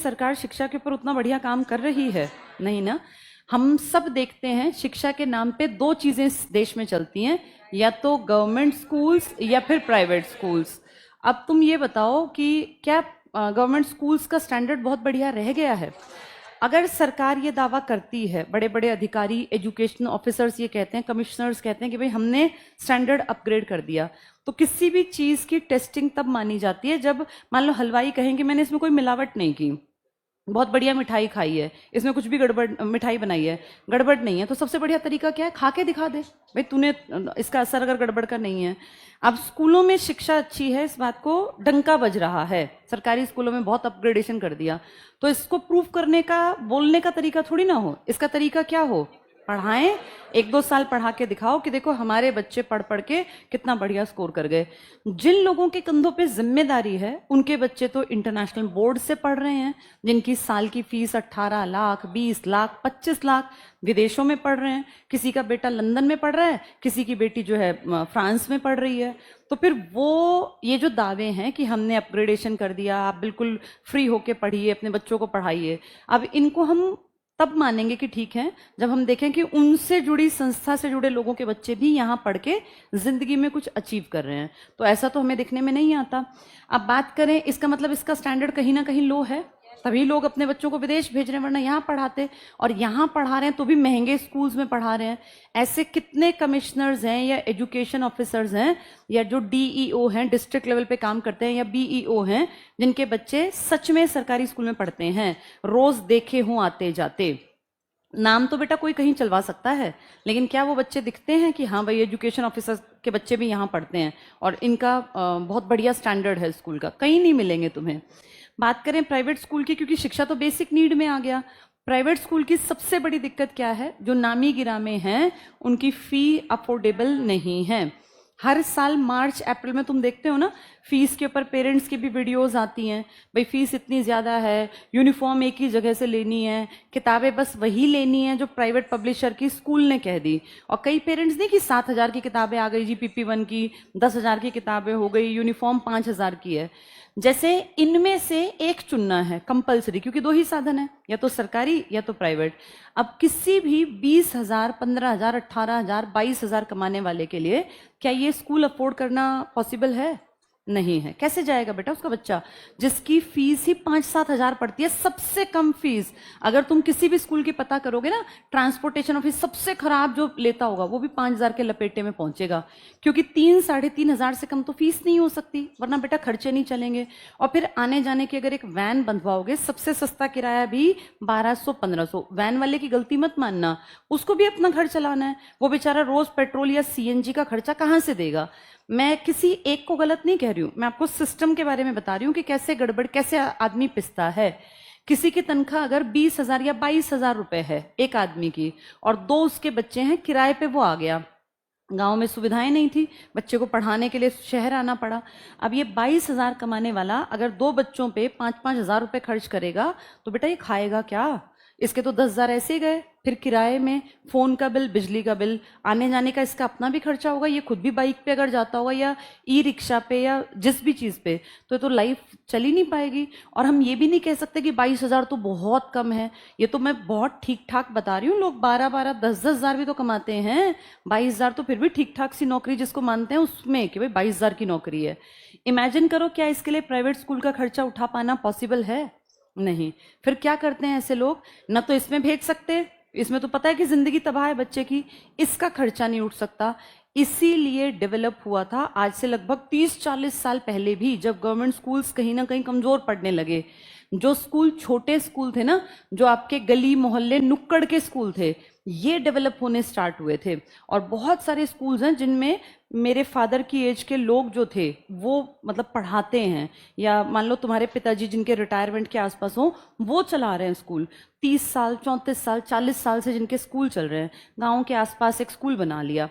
सरकार शिक्षा के ऊपर उतना बढ़िया काम कर रही है? नहीं ना। हम सब देखते हैं शिक्षा के नाम पे दो चीजें इस देश में चलती हैं, या तो गवर्नमेंट स्कूल्स या फिर प्राइवेट स्कूल्स। अब तुम ये बताओ कि क्या गवर्नमेंट स्कूल्स का स्टैंडर्ड बहुत बढ़िया रह गया है? अगर सरकार ये दावा करती है, बड़े बड़े अधिकारी, एजुकेशन ऑफिसर्स ये कहते हैं, कमिश्नर्स कहते हैं कि भाई हमने स्टैंडर्ड अपग्रेड कर दिया, तो किसी भी चीज की टेस्टिंग तब मानी जाती है जब मान लो हलवाई कहेंगे मैंने इसमें कोई मिलावट नहीं की, बहुत बढ़िया मिठाई खाई है, इसमें कुछ भी गड़बड़ मिठाई बनाई है, गड़बड़ नहीं है, तो सबसे बढ़िया तरीका क्या है? खा के दिखा दे भाई तूने, इसका असर अगर गड़बड़ का नहीं है। अब स्कूलों में शिक्षा अच्छी है, इस बात को डंका बज रहा है, सरकारी स्कूलों में बहुत अपग्रेडेशन कर दिया, तो इसको प्रूव करने का, बोलने का तरीका थोड़ी ना हो। इसका तरीका क्या हो? पढ़ाएं, 1-2 साल पढ़ा के दिखाओ कि देखो हमारे बच्चे पढ़ पढ़ के कितना बढ़िया स्कोर कर गए। जिन लोगों के कंधों पे जिम्मेदारी है उनके बच्चे तो इंटरनेशनल बोर्ड से पढ़ रहे हैं, जिनकी साल की फीस 18 लाख, 20 लाख, 25 लाख, विदेशों में पढ़ रहे हैं। किसी का बेटा लंदन में पढ़ रहा है, किसी की बेटी जो है फ्रांस में पढ़ रही है। तो फिर वो ये जो दावे हैं कि हमने अपग्रेडेशन कर दिया, आप बिल्कुल फ्री होके पढ़िए, अपने बच्चों को पढ़ाइए, अब इनको हम तब मानेंगे कि ठीक है जब हम देखें कि उनसे जुड़ी संस्था से जुड़े लोगों के बच्चे भी यहाँ पढ़ के जिंदगी में कुछ अचीव कर रहे हैं। तो ऐसा तो हमें दिखने में नहीं आता। अब बात करें, इसका मतलब इसका स्टैंडर्ड कहीं ना कहीं लो है, तभी लोग अपने बच्चों को विदेश भेज रहे हैं, वरना यहाँ पढ़ाते। और यहाँ पढ़ा रहे हैं तो भी महंगे स्कूल्स में पढ़ा रहे हैं। ऐसे कितने कमिश्नर्स हैं या एजुकेशन ऑफिसर्स हैं या जो डीईओ हैं, डिस्ट्रिक्ट लेवल पे काम करते हैं, या बीईओ हैं, जिनके बच्चे सच में सरकारी स्कूल में पढ़ते हैं, रोज देखे हों आते जाते। नाम तो बेटा कोई कहीं चलवा सकता है, लेकिन क्या वो बच्चे दिखते हैं कि हाँ भाई एजुकेशन ऑफिसर के बच्चे भी यहाँ पढ़ते हैं और इनका बहुत बढ़िया स्टैंडर्ड है स्कूल का? कहीं नहीं मिलेंगे तुम्हें। बात करें प्राइवेट स्कूल की, क्योंकि शिक्षा तो बेसिक नीड में आ गया, प्राइवेट स्कूल की सबसे बड़ी दिक्कत क्या है? जो नामी गिरामे हैं उनकी फी अफोर्डेबल नहीं है। हर साल मार्च अप्रैल में तुम देखते हो ना, फीस के ऊपर पेरेंट्स की भी वीडियोस आती हैं, भाई फीस इतनी ज़्यादा है, यूनिफॉर्म एक ही जगह से लेनी है, किताबें बस वही लेनी है जो प्राइवेट पब्लिशर की स्कूल ने कह दी। और कई पेरेंट्स नहीं कि 7,000 की किताबें आ गई जी, PP1 की 10,000 की किताबें हो गई, यूनिफॉर्म 5,000 की है। जैसे इनमें से एक चुनना है कंपलसरी, क्योंकि दो ही साधन है, या तो सरकारी या तो प्राइवेट। अब किसी भी 20,000, 15,000, 18,000, 22,000 कमाने वाले के लिए क्या ये स्कूल अफोर्ड करना पॉसिबल है? नहीं है। कैसे जाएगा बेटा उसका बच्चा, जिसकी फीस ही 5-7 हजार पड़ती है, सबसे कम फीस। अगर तुम किसी भी स्कूल की पता करोगे ना, ट्रांसपोर्टेशन ऑफिस सबसे खराब जो लेता होगा वो भी 5,000 के लपेटे में पहुंचेगा, क्योंकि 3-3.5 हजार से कम तो फीस नहीं हो सकती, वरना बेटा खर्चे नहीं चलेंगे। और फिर आने जाने की अगर एक वैन बंधवाओगे, सबसे सस्ता किराया भी 1,200-1,500। वैन वाले की गलती मत मानना, उसको भी अपना घर चलाना है, वो बेचारा रोज पेट्रोल या CNG का खर्चा कहाँ से देगा। मैं किसी एक को गलत नहीं कह रही हूं, मैं आपको सिस्टम के बारे में बता रही हूं कि कैसे गड़बड़, कैसे आदमी पिसता है। किसी की तनख्वाह अगर 20,000 या 22,000 रुपए है एक आदमी की, और 2 उसके बच्चे हैं, किराए पे वो आ गया, गांव में सुविधाएं नहीं थी, बच्चे को पढ़ाने के लिए शहर आना पड़ा। अब ये 22,000 कमाने वाला अगर 2 बच्चों पे 5-5 हजार रुपए खर्च करेगा, तो बेटा ये खाएगा क्या? इसके तो 10,000 ऐसे गए, फिर किराए में, फोन का बिल, बिजली का बिल, आने जाने का इसका अपना भी खर्चा होगा, ये खुद भी बाइक पे अगर जाता होगा या ई-रिक्शा पे या जिस भी चीज पे, तो लाइफ चल ही नहीं पाएगी। और हम ये भी नहीं कह सकते कि 22,000 तो बहुत कम है, ये तो मैं बहुत ठीक ठाक बता रही हूँ। लोग 12-12, 10-10 हजार भी तो कमाते हैं, 22,000 तो फिर भी ठीक ठाक सी नौकरी जिसको मानते हैं उसमें कि भाई 22,000 की नौकरी है। इमेजिन करो, क्या इसके लिए प्राइवेट स्कूल का खर्चा उठा पाना पॉसिबल है? नहीं। फिर क्या करते हैं ऐसे लोग, ना तो इसमें भेज सकते, इसमें तो पता है कि जिंदगी तबाह है बच्चे की, इसका खर्चा नहीं उठ सकता। इसीलिए डेवलप हुआ था आज से लगभग 30-40 साल पहले भी, जब गवर्नमेंट स्कूल्स कहीं ना कहीं कमजोर पड़ने लगे। जो स्कूल, छोटे स्कूल थे ना, जो आपके गली मोहल्ले नुक्कड़ के स्कूल थे, ये डेवलप होने स्टार्ट हुए थे। और बहुत सारे स्कूल्स हैं जिनमें मेरे फादर की एज के लोग जो थे वो मतलब पढ़ाते हैं, या मान लो तुम्हारे पिताजी जिनके रिटायरमेंट के आसपास हो, वो चला रहे हैं स्कूल। 30 साल, 34 साल, 40 साल से जिनके स्कूल चल रहे हैं, गाँव के आसपास एक स्कूल बना लिया।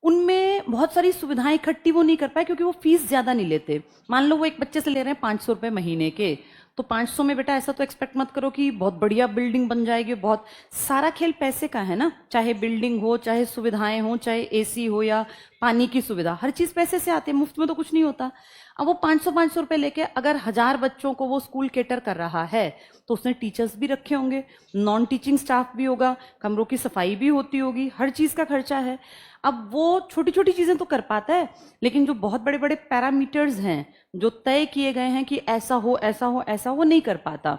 उनमें बहुत सारी सुविधाएं इकट्ठी वो नहीं कर पाए, क्योंकि वो फीस ज्यादा नहीं लेते। मान लो वो एक बच्चे से ले रहे हैं 500 रुपए महीने के, तो 500 में बेटा ऐसा तो एक्सपेक्ट मत करो कि बहुत बढ़िया बिल्डिंग बन जाएगी। बहुत सारा खेल पैसे का है ना, चाहे बिल्डिंग हो, चाहे सुविधाएं हो, चाहे AC हो या पानी की सुविधा, हर चीज पैसे से आती है, मुफ्त में तो कुछ नहीं होता। अब वो 500-500 रुपए लेके अगर 1000 बच्चों को वो स्कूल केटर कर रहा है तो उसने टीचर्स भी रखे होंगे, नॉन टीचिंग स्टाफ भी होगा, कमरों की सफाई भी होती होगी, हर चीज का खर्चा है। अब वो छोटी छोटी चीजें तो कर पाता है, लेकिन जो बहुत बड़े बड़े पैरामीटर्स हैं जो तय किए गए हैं कि ऐसा हो ऐसा हो ऐसा, वो नहीं कर पाता।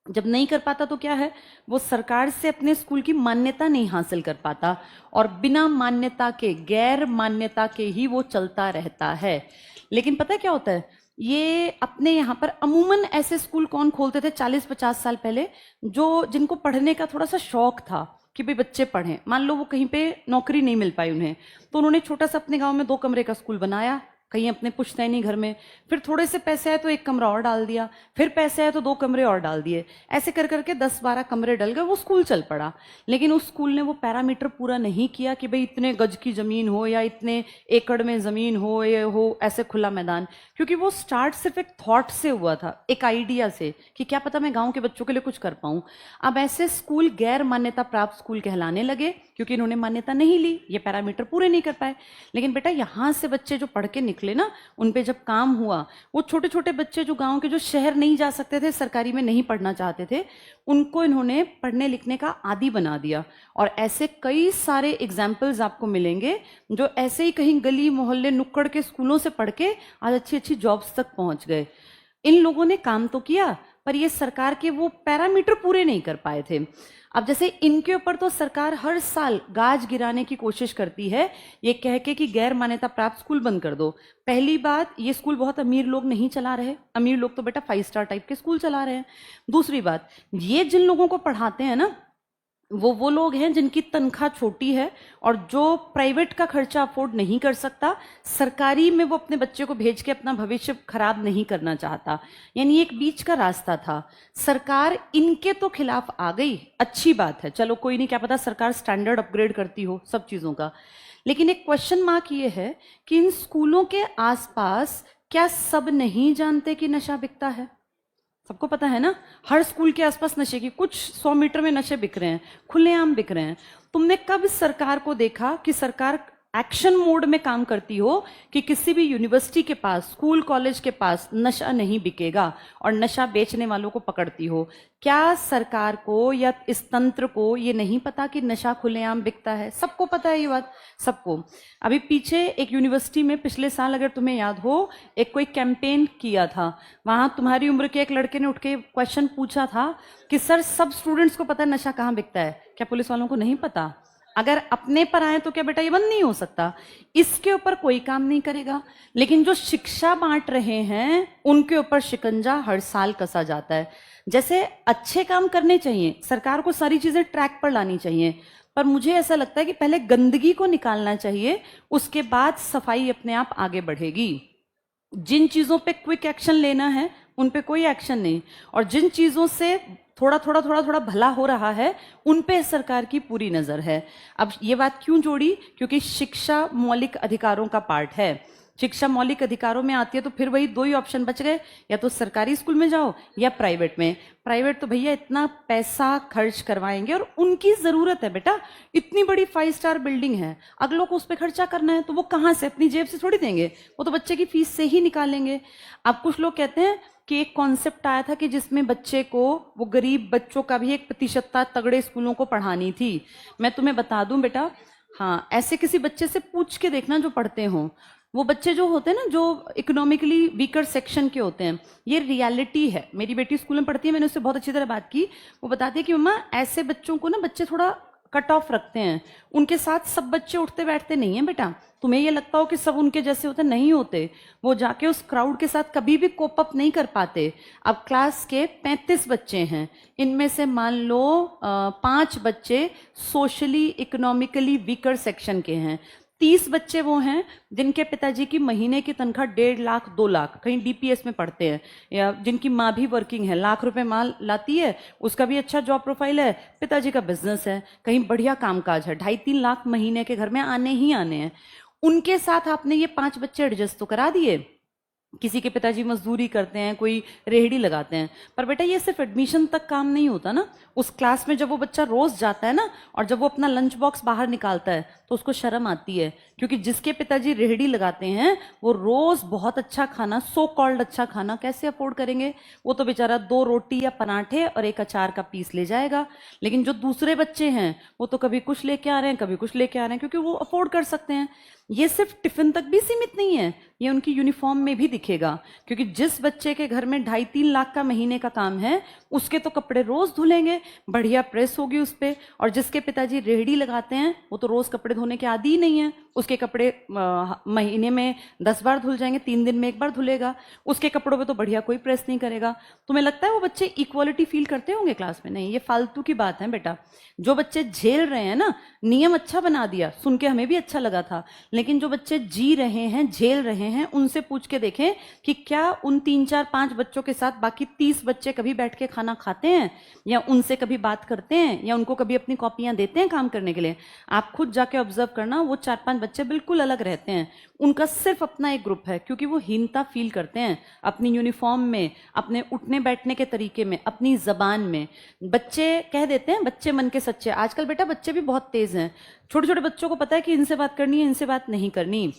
जब नहीं कर पाता तो क्या है, वो सरकार से अपने स्कूल की मान्यता नहीं हासिल कर पाता, और बिना मान्यता के, गैर मान्यता के ही वो चलता रहता है। लेकिन पता है क्या होता है, ये अपने यहाँ पर अमूमन ऐसे स्कूल कौन खोलते थे 40-50 साल पहले, जो जिनको पढ़ने का थोड़ा सा शौक था कि भाई बच्चे पढ़ें। मान लो वो कहीं पे नौकरी नहीं मिल पाई उन्हें, तो उन्होंने छोटा सा अपने गांव में 2 कमरे का स्कूल बनाया, कहीं अपने पुश्तैनी घर में, फिर थोड़े से पैसे आए तो 1 कमरा और डाल दिया, फिर पैसे आए तो 2 कमरे और डाल दिए, ऐसे कर करके 10-12 कमरे डल गए, वो स्कूल चल पड़ा। लेकिन उस स्कूल ने वो पैरामीटर पूरा नहीं किया कि भाई इतने गज की जमीन हो या इतने एकड़ में जमीन हो, ये हो ऐसे खुला मैदान, क्योंकि वो स्टार्ट सिर्फ एक थॉट से हुआ था, एक आइडिया से कि क्या पता मैं गांव के बच्चों के लिए कुछ कर पाऊं। अब ऐसे स्कूल गैर मान्यता प्राप्त स्कूल कहलाने लगे, क्योंकि इन्होंने मान्यता नहीं ली, ये पैरामीटर पूरे नहीं कर पाए। लेकिन बेटा यहां से बच्चे जो पढ़ के निकले ना, उन पे जब काम हुआ, वो छोटे छोटे बच्चे जो गांव के, जो शहर नहीं जा सकते थे, सरकारी में नहीं पढ़ना चाहते थे, उनको इन्होंने पढ़ने लिखने का आदी बना दिया। और ऐसे कई सारे एग्जाम्पल्स आपको मिलेंगे जो ऐसे ही कहीं गली मोहल्ले नुक्कड़ के स्कूलों से पढ़ के आज अच्छी अच्छी जॉब्स तक पहुंच गए। इन लोगों ने काम तो किया, पर ये सरकार के वो पैरामीटर पूरे नहीं कर पाए थे। अब जैसे इनके ऊपर तो सरकार हर साल गाज गिराने की कोशिश करती है, ये कह के कि गैर मान्यता प्राप्त स्कूल बंद कर दो। पहली बात, ये स्कूल बहुत अमीर लोग नहीं चला रहे, अमीर लोग तो बेटा 5 स्टार टाइप के स्कूल चला रहे हैं। दूसरी बात, ये जिन लोगों को पढ़ाते हैं ना, वो लोग हैं जिनकी तनख्वाह छोटी है, और जो प्राइवेट का खर्चा अफोर्ड नहीं कर सकता, सरकारी में वो अपने बच्चे को भेज के अपना भविष्य खराब नहीं करना चाहता। यानी एक बीच का रास्ता था। सरकार इनके तो खिलाफ आ गई, अच्छी बात है, चलो कोई नहीं, क्या पता सरकार स्टैंडर्ड अपग्रेड करती हो सब चीजों का। लेकिन एक क्वेश्चन मार्क ये है कि इन स्कूलों के आसपास क्या सब नहीं जानते कि नशा बिकता है? सबको पता है ना, हर स्कूल के आसपास नशे की, कुछ 100 मीटर में नशे बिक रहे हैं, खुलेआम बिक रहे हैं। तुमने कब सरकार को देखा कि सरकार एक्शन मोड में काम करती हो कि किसी भी यूनिवर्सिटी के पास, स्कूल कॉलेज के पास नशा नहीं बिकेगा और नशा बेचने वालों को पकड़ती हो? क्या सरकार को या इस तंत्र को ये नहीं पता कि नशा खुलेआम बिकता है? सबको पता है ये बात, सबको। अभी पीछे एक यूनिवर्सिटी में पिछले साल, अगर तुम्हें याद हो, एक कोई कैंपेन किया था, वहां तुम्हारी उम्र के एक लड़के ने उठ के क्वेश्चन पूछा था कि सर सब स्टूडेंट्स को पता है नशा कहाँ बिकता है, क्या पुलिस वालों को नहीं पता? अगर अपने पर आए तो क्या बेटा ये बंद नहीं हो सकता? इसके ऊपर कोई काम नहीं करेगा। लेकिन जो शिक्षा बांट रहे हैं उनके ऊपर शिकंजा हर साल कसा जाता है। जैसे अच्छे काम करने चाहिए, सरकार को सारी चीजें ट्रैक पर लानी चाहिए, पर मुझे ऐसा लगता है कि पहले गंदगी को निकालना चाहिए, उसके बाद सफाई अपने आप आगे बढ़ेगी। जिन चीजों पे क्विक एक्शन लेना है उन पे कोई एक्शन नहीं, और जिन चीजों से थोड़ा थोड़ा भला हो रहा है उन पे सरकार की पूरी नजर है। अब ये बात क्यों जोड़ी? क्योंकि शिक्षा मौलिक अधिकारों का पार्ट है। शिक्षा मौलिक अधिकारों में आती है तो फिर वही 2 ही ऑप्शन बच गए, या तो सरकारी स्कूल में जाओ या प्राइवेट में। प्राइवेट तो भैया इतना पैसा खर्च करवाएंगे, और उनकी जरूरत है बेटा, इतनी बड़ी 5 स्टार बिल्डिंग है, अगलों को उस पर खर्चा करना है, तो वो कहाँ से, अपनी जेब से थोड़ी देंगे, वो तो बच्चे की फीस से ही निकालेंगे। अब कुछ लोग कहते हैं कि एक कॉन्सेप्ट आया था कि जिसमें बच्चे को, वो गरीब बच्चों का भी एक प्रतिशतता तगड़े स्कूलों को पढ़ानी थी। मैं तुम्हें बता दूं बेटा, हाँ, ऐसे किसी बच्चे से पूछ के देखना जो पढ़ते हों, वो बच्चे जो होते हैं ना, जो इकोनॉमिकली वीकर सेक्शन के होते हैं, ये रियलिटी है। मेरी बेटी स्कूल में पढ़ती है, मैंने उससे बहुत अच्छी तरह बात की, वो बताती है कि मम्मा ऐसे बच्चों को ना बच्चे थोड़ा कट ऑफ रखते हैं, उनके साथ सब बच्चे उठते बैठते नहीं हैं बेटा। तुम्हें ये लगता हो कि सब उनके जैसे होते, नहीं होते, वो जाके उस क्राउड के साथ कभी भी कोप अप नहीं कर पाते। अब क्लास के 35 बच्चे हैं, इनमें से मान लो 5 बच्चे सोशली इकोनॉमिकली वीकर सेक्शन के हैं, 30 बच्चे वो हैं जिनके पिताजी की महीने की तनख्वाह 1.5 लाख 2 लाख, कहीं डीपीएस में पढ़ते हैं, या जिनकी माँ भी वर्किंग है, लाख रुपए माल लाती है, उसका भी अच्छा जॉब प्रोफाइल है, पिताजी का बिजनेस है, कहीं बढ़िया कामकाज है, 2.5-3 लाख महीने के घर में आने ही आने हैं। उनके साथ आपने ये 5 बच्चे एडजस्ट तो करा दिए, किसी के पिताजी मजदूरी करते हैं, कोई रेहड़ी लगाते हैं। पर बेटा ये सिर्फ एडमिशन तक काम नहीं होता ना, उस क्लास में जब वो बच्चा रोज जाता है ना, और जब वो अपना लंच बॉक्स बाहर निकालता है तो उसको शर्म आती है, क्योंकि जिसके पिताजी रेहड़ी लगाते हैं वो रोज बहुत अच्छा खाना, सो कॉल्ड अच्छा खाना कैसे अफोर्ड करेंगे? वो तो बेचारा 2 रोटी या पराठे और एक अचार का पीस ले जाएगा। लेकिन जो दूसरे बच्चे हैं वो तो कभी कुछ लेके आ रहे हैं, कभी कुछ लेके आ रहे हैं, क्योंकि वो अफोर्ड कर सकते हैं। ये सिर्फ टिफिन तक भी सीमित नहीं है, ये उनकी यूनिफॉर्म में भी दिखेगा, क्योंकि जिस बच्चे के घर में 2.5-3 लाख का महीने का काम है, उसके तो कपड़े रोज धुलेंगे, बढ़िया प्रेस होगी उस पे। और जिसके पिताजी रेहड़ी लगाते हैं वो तो रोज कपड़े धोने के आदी ही नहीं है, उसके कपड़े महीने में 10 बार धुल जाएंगे, 3 दिन में 1 बार धुलेगा, उसके कपड़ों पे तो बढ़िया कोई प्रेस नहीं करेगा। तुम्हें लगता है वो बच्चे इक्वालिटी फील करते होंगे क्लास में? नहीं, ये फालतू की बात है बेटा। जो बच्चे झेल रहे हैं ना, नियम अच्छा बना दिया, सुन के हमें भी अच्छा लगा था, लेकिन जो बच्चे जी रहे हैं, झेल रहे हैं, उनसे पूछ के देखें कि क्या उन 3-4-5 बच्चों के साथ बाकी 30 बच्चे कभी बैठ के खाना खाते हैं, या उनसे कभी बात करते हैं, या उनको कभी अपनी कॉपियां देते हैं काम करने के लिए? आप खुद जाके ऑब्जर्व करना, वो 4-5 बच्चे बिल्कुल अलग रहते हैं। उनका सिर्फ अपना एक ग्रुप है, क्योंकि वो हीनता फील करते हैं अपनी यूनिफॉर्म में, अपने उठने बैठने के तरीके में, अपनी जबान में। बच्चे कह देते हैं बच्चे मन के सच्चे। आजकल बेटा बच्चे भी बहुत तेज हैं, छोटे छोटे बच्चों को पता है कि इनसे बात करनी है, इनसे बात नहीं करनी।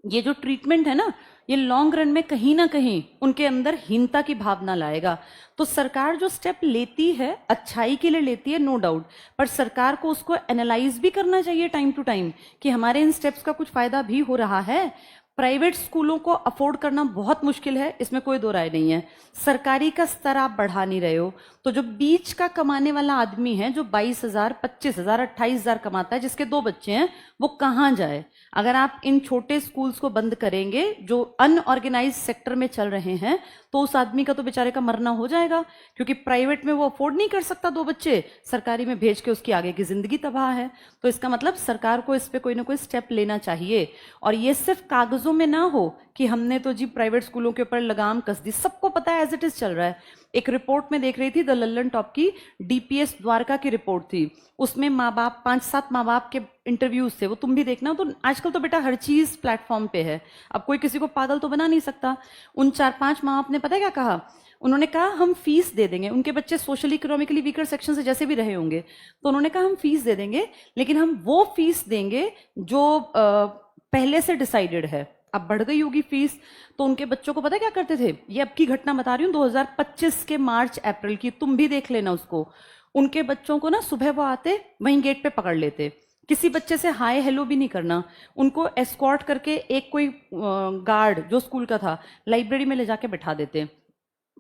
ये जो ट्रीटमेंट है ना, ये लॉन्ग रन में कहीं ना कहीं उनके अंदर हीनता की भावना लाएगा। तो सरकार जो स्टेप लेती है अच्छाई के लिए लेती है, नो डाउट, पर सरकार को उसको एनालाइज भी करना चाहिए टाइम टू टाइम कि हमारे इन स्टेप्स का कुछ फायदा भी हो रहा है। प्राइवेट स्कूलों को अफोर्ड करना बहुत मुश्किल है, इसमें कोई दो राय नहीं है। सरकारी का स्तर आप बढ़ा नहीं रहे हो, तो जो बीच का कमाने वाला आदमी है, जो 22,000, 25,000, 28,000 कमाता है, जिसके 2 बच्चे हैं, वो कहाँ जाए? अगर आप इन छोटे स्कूल्स को बंद करेंगे जो अनऑर्गेनाइज सेक्टर में चल रहे हैं, तो उस आदमी का तो बेचारे का मरना हो जाएगा, क्योंकि प्राइवेट में वो अफोर्ड नहीं कर सकता 2 बच्चे, सरकारी में भेज के उसकी आगे की जिंदगी तबाह है। तो इसका मतलब सरकार को इस पे कोई ना कोई स्टेप लेना चाहिए। और ये सिर्फ कागजों में ना हो कि हमने तो जी प्राइवेट स्कूलों के ऊपर लगाम कस दी, सबको पता है एज इट इज चल रहा है। एक रिपोर्ट में देख रही थी, द लल्लन टॉप की डीपीएस द्वारका की रिपोर्ट थी, उसमें माँ बाप 5-7 माँ बाप के इंटरव्यूज थे, वो तुम भी देखना। तो आजकल तो बेटा हर चीज प्लेटफॉर्म पे है, अब कोई किसी को पागल तो बना नहीं सकता। उन 4-5 माँ बाप ने पता है क्या कहा? उन्होंने कहा हम फीस दे देंगे, उनके बच्चे सोशली इकोनॉमिकली वीकर सेक्शन से जैसे भी रहे होंगे, तो उन्होंने कहा हम फीस दे देंगे, लेकिन हम वो फीस देंगे जो पहले से डिसाइडेड है। अब बढ़ गई होगी फीस, तो उनके बच्चों को पता क्या करते थे? ये अब की घटना बता रही हूँ, 2025 के मार्च अप्रैल की, तुम भी देख लेना उसको। उनके बच्चों को ना सुबह वो आते, वहीं गेट पे पकड़ लेते, किसी बच्चे से हाय हेलो भी नहीं करना, उनको एस्कॉर्ट करके एक कोई गार्ड जो स्कूल का था, लाइब्रेरी में ले जाके बैठा देते,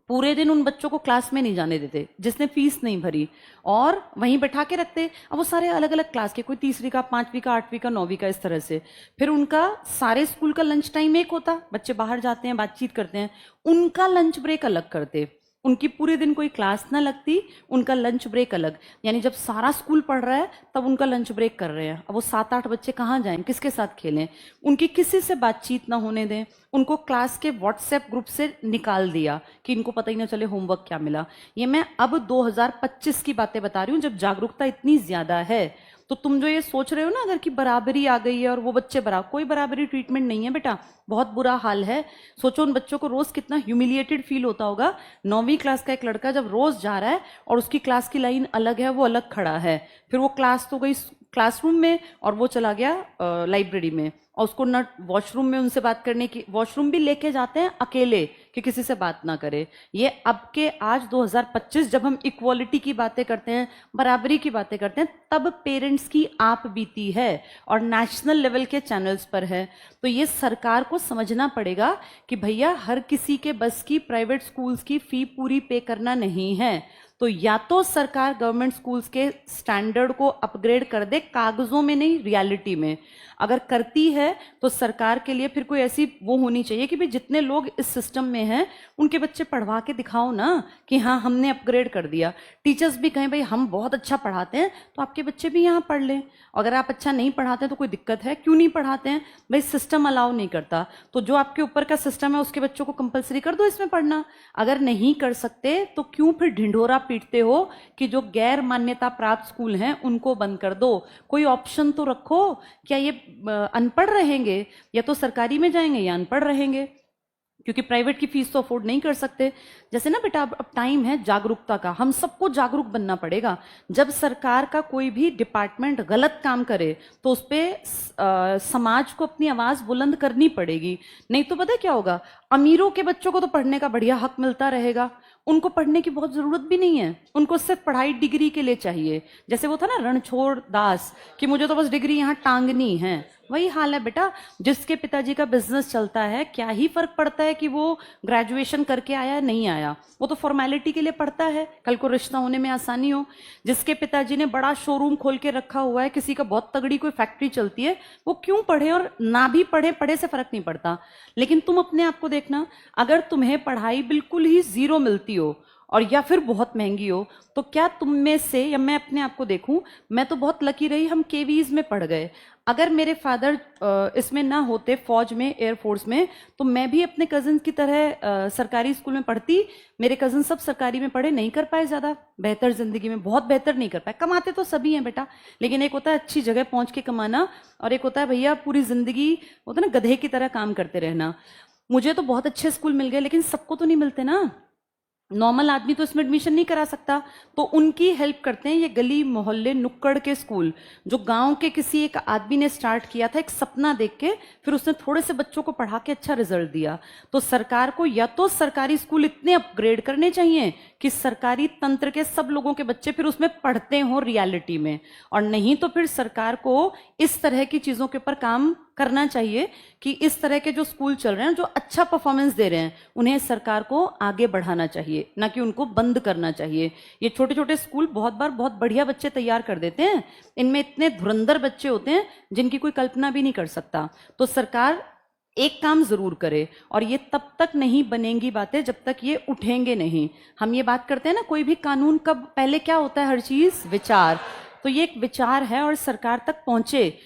पूरे दिन उन बच्चों को क्लास में नहीं जाने देते जिसने फीस नहीं भरी, और वहीं बैठा के रखते। अब वो सारे अलग अलग क्लास के, कोई 3वीं का, 5वीं का, 8वीं का, 9वीं का, इस तरह से। फिर उनका सारे स्कूल का लंच टाइम एक होता, बच्चे बाहर जाते हैं, बातचीत करते हैं, उनका लंच ब्रेक अलग करते, उनकी पूरे दिन कोई क्लास ना लगती, उनका लंच ब्रेक अलग। यानी जब सारा स्कूल पढ़ रहा है तब उनका लंच ब्रेक कर रहे हैं। अब वो 7-8 बच्चे कहाँ जाएं, किसके साथ खेलें? उनकी किसी से बातचीत ना होने दें, उनको क्लास के व्हाट्सएप ग्रुप से निकाल दिया कि इनको पता ही ना चले होमवर्क क्या मिला। ये मैं अब 2025 की बातें बता रही हूँ, जब जागरूकता इतनी ज्यादा है। तो तुम जो ये सोच रहे हो ना अगर कि बराबरी आ गई है और वो बच्चे बराबर, कोई बराबरी ट्रीटमेंट नहीं है बेटा, बहुत बुरा हाल है। सोचो उन बच्चों को रोज कितना ह्यूमिलिएटेड फील होता होगा। 9वीं क्लास का एक लड़का जब रोज जा रहा है और उसकी क्लास की लाइन अलग है, वो अलग खड़ा है, फिर वो क्लास तो गई क्लासरूम में और वो चला गया लाइब्रेरी में, और उसको न वॉशरूम में उनसे बात करने की, वॉशरूम भी लेके जाते हैं अकेले कि किसी से बात ना करे। ये अब के आज 2025 जब हम इक्वालिटी की बातें करते हैं, बराबरी की बातें करते हैं, तब पेरेंट्स की आप बीती है और नेशनल लेवल के चैनल्स पर है। तो ये सरकार को समझना पड़ेगा कि भैया हर किसी के बस की प्राइवेट स्कूल्स की फी पूरी पे करना नहीं है। तो या तो सरकार गवर्नमेंट स्कूल्स के स्टैंडर्ड को अपग्रेड कर दे, कागजों में नहीं रियलिटी में। अगर करती है तो सरकार के लिए फिर कोई ऐसी वो होनी चाहिए कि भाई जितने लोग इस सिस्टम में हैं उनके बच्चे पढ़वा के दिखाओ ना कि हाँ हमने अपग्रेड कर दिया। टीचर्स भी कहें भाई हम बहुत अच्छा पढ़ाते हैं तो आपके बच्चे भी यहाँ पढ़ लें। अगर आप अच्छा नहीं पढ़ाते हैं तो कोई दिक्कत है, क्यों नहीं पढ़ाते हैं? भाई सिस्टम अलाउ नहीं करता, तो जो आपके ऊपर का सिस्टम है उसके बच्चों को कंपलसरी कर दो इसमें पढ़ना। अगर नहीं कर सकते तो क्यों फिर ढिंढोरा पीटते हो कि जो गैर मान्यता प्राप्त स्कूल हैं उनको बंद कर दो? कोई ऑप्शन तो रखो। क्या ये अनपढ़ रहेंगे? या तो सरकारी में जाएंगे या अनपढ़ रहेंगे। क्योंकि प्राइवेट की फीस तो अफोर्ड नहीं कर सकते। जैसे ना बेटा, अब टाइम है जागरूकता का, हम सबको जागरूक बनना पड़ेगा। जब सरकार का कोई भी डिपार्टमेंट गलत काम करे तो उस पर समाज को अपनी आवाज बुलंद करनी पड़ेगी। नहीं तो पता है क्या होगा, अमीरों के बच्चों को तो पढ़ने का बढ़िया हक मिलता रहेगा, उनको पढ़ने की बहुत जरूरत भी नहीं है, उनको सिर्फ पढ़ाई डिग्री के लिए चाहिए। जैसे वो था ना रणछोड़ दास कि मुझे तो बस डिग्री यहाँ टांगनी है, वही हाल है बेटा। जिसके पिताजी का बिजनेस चलता है, क्या ही फर्क पड़ता है कि वो ग्रेजुएशन करके आया है नहीं आया, वो तो फॉर्मेलिटी के लिए पढ़ता है, कल को रिश्ता होने में आसानी हो। जिसके पिताजी ने बड़ा शोरूम खोल के रखा हुआ है, किसी का बहुत तगड़ी कोई फैक्ट्री चलती है, वो क्यों पढ़े और ना भी पढ़े, पढ़े से फर्क नहीं पड़ता। लेकिन तुम अपने आप को देखना, अगर तुम्हें पढ़ाई बिल्कुल ही जीरो मिलती हो और या फिर बहुत महंगी हो, तो क्या तुम में से, या मैं अपने आप को देखूं, मैं तो बहुत लकी रही, हम केवीज में पढ़ गए। अगर मेरे फादर इसमें ना होते, फौज में, एयरफोर्स में, तो मैं भी अपने कजन की तरह सरकारी स्कूल में पढ़ती। मेरे कजन सब सरकारी में पढ़े, नहीं कर पाए ज़्यादा बेहतर जिंदगी में, बहुत बेहतर नहीं कर पाए। कमाते तो सभी हैं बेटा, लेकिन एक होता है अच्छी जगह पहुंच के कमाना, और एक होता है भैया पूरी जिंदगी होता है ना गधे की तरह काम करते रहना। मुझे तो बहुत अच्छे स्कूल मिल गए, लेकिन सबको तो नहीं मिलते ना, नॉर्मल आदमी तो इसमें एडमिशन नहीं करा सकता। तो उनकी हेल्प करते हैं ये गली मोहल्ले नुक्कड़ के स्कूल, जो गांव के किसी एक आदमी ने स्टार्ट किया था, एक सपना देख के, फिर उसने थोड़े से बच्चों को पढ़ा के अच्छा रिजल्ट दिया। तो सरकार को या तो सरकारी स्कूल इतने अपग्रेड करने चाहिए कि सरकारी तंत्र के सब लोगों के बच्चे फिर उसमें पढ़ते हो रियलिटी में, और नहीं तो फिर सरकार को इस तरह की चीजों के ऊपर काम करना चाहिए कि इस तरह के जो स्कूल चल रहे हैं, जो अच्छा परफॉर्मेंस दे रहे हैं, उन्हें सरकार को आगे बढ़ाना चाहिए, ना कि उनको बंद करना चाहिए। ये छोटे छोटे स्कूल बहुत बार बहुत बढ़िया बच्चे तैयार कर देते हैं, इनमें इतने धुरंधर बच्चे होते हैं जिनकी कोई कल्पना भी नहीं कर सकता। तो सरकार एक काम जरूर करे, और ये तब तक नहीं बनेंगी बातें जब तक ये उठेंगे नहीं। हम ये बात करते हैं ना, कोई भी कानून कब, पहले क्या होता है, हर चीज विचार, तो ये एक विचार है और सरकार तक पहुंचे